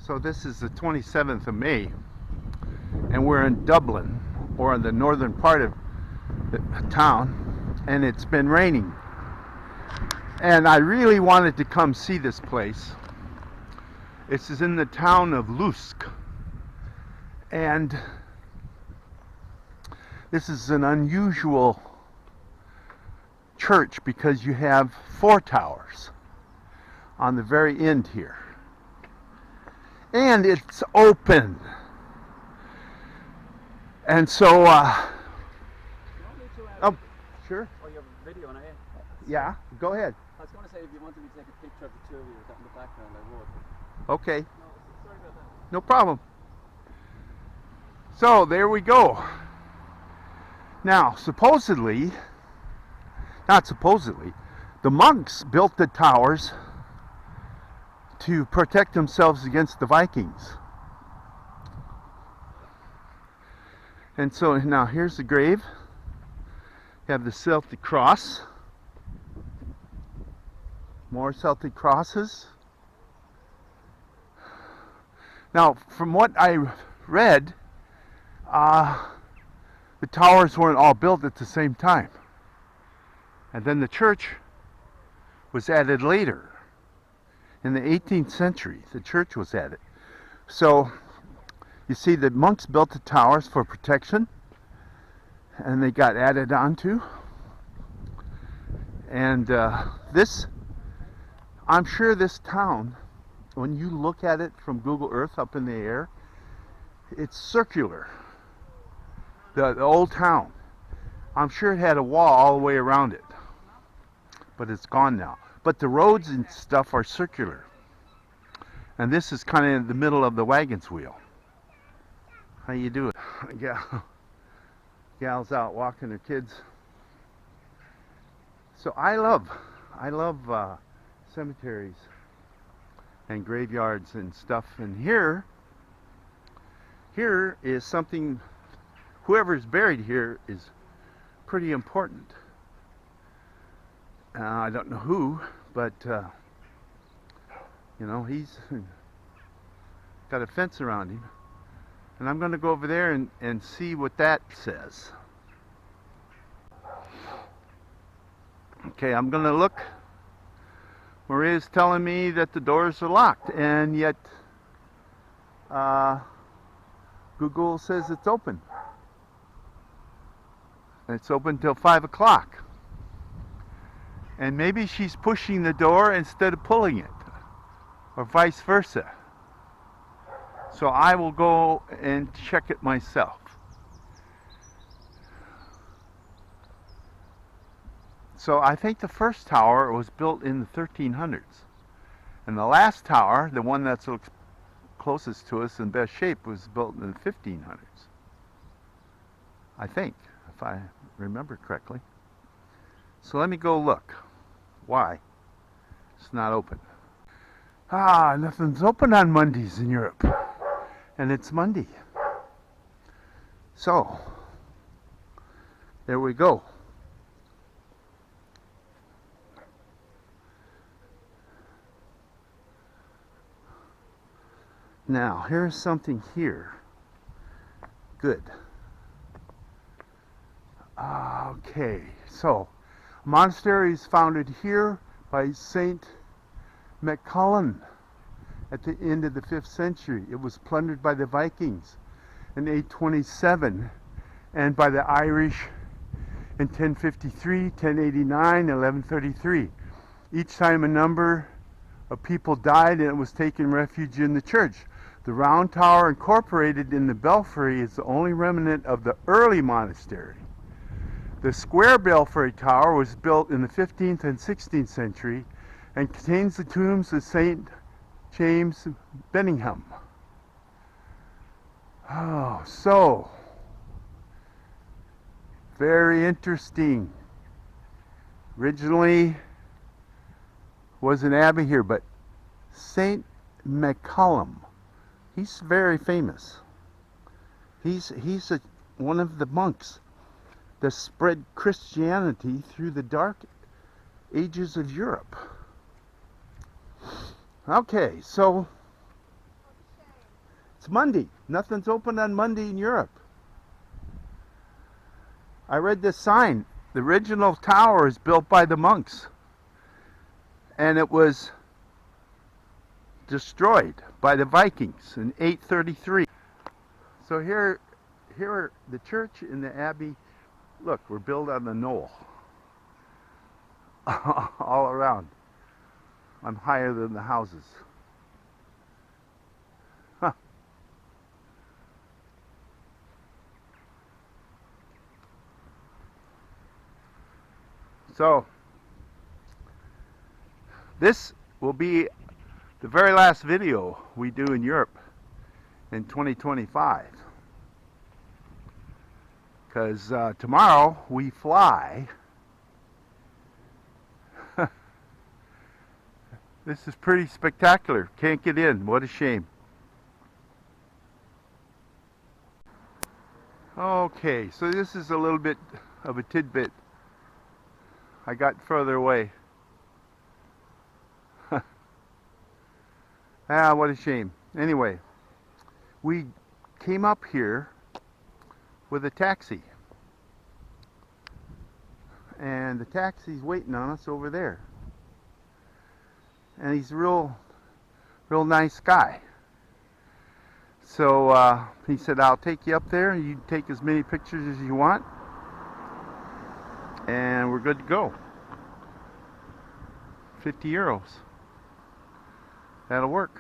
So this is the 27th of May, and we're in Dublin, or in the northern part of the town, and it's been raining. And I really wanted to come see this place. This is in the town of Lusk, and this is an unusual church because you have 4 towers on the very end here. And it's open. And so, oh, sure. Oh, you have a video on it? Yeah, go ahead. I was going to say, if you wanted me to take a picture of the two of you in the background, I would. Okay. No, sorry about that. No problem. So, there we go. Now, not supposedly, the monks built the towers to protect themselves against the Vikings. And so now here's the grave. You have the Celtic cross. More Celtic crosses. Now, from what I read, the towers weren't all built at the same time. And then the church was added later. In the 18th century, the church was added. So, you see, the monks built the towers for protection, and they got added onto. And this, I'm sure this town, when you look at it from Google Earth up in the air, it's circular. The old town. I'm sure it had a wall all the way around it, but it's gone now. But the roads and stuff are circular. And this is kind of in the middle of the wagon's wheel. How you do it? Gal's out walking her kids. So I love cemeteries and graveyards and stuff. And here is something, whoever's buried here is pretty important. I don't know who, but you know, he's got a fence around him. And I'm going to go over there and see what that says. Okay, I'm going to look. Maria's telling me that the doors are locked, and yet Google says it's open. It's open till 5 o'clock. And maybe she's pushing the door instead of pulling it, or vice versa. So I will go and check it myself. So I think the first tower was built in the 1300s. And the last tower, the one that's closest to us in best shape, was built in the 1500s. I think, if I remember correctly. So let me go look. Why? It's not open. Nothing's open on Mondays in Europe. And it's Monday. So, there we go. Now, here's something here. Good. Okay, so a monastery is founded here by Saint MacCallum at the end of the 5th century. It was plundered by the Vikings in 827 and by the Irish in 1053, 1089, 1133. Each time a number of people died and it was taken refuge in the church. The round tower incorporated in the belfry is the only remnant of the early monastery. The square belfry tower was built in the 15th and 16th century and contains the tombs of St. James Benningham. Oh, so very interesting. Originally was an abbey here, but Saint MacCallum, he's very famous. He's one of the monks that spread Christianity through the dark ages of Europe. Okay, so It's Monday. Nothing's open on Monday in Europe. I read this sign. The original tower is built by the monks. And it was destroyed by the Vikings in 833. So here are the church and the abbey. Look, we're built on the knoll. All around. I'm higher than the houses. Huh. So, this will be the very last video we do in Europe in 2025. Because tomorrow we fly. This is pretty spectacular. Can't get in. What a shame. Okay, so this is a little bit of a tidbit. I got further away. Ah, what a shame. Anyway, we came up here with a taxi. And the taxi's waiting on us over there. And he's a real nice guy. So he said, I'll take you up there. You take as many pictures as you want. And we're good to go. 50 euros. That'll work.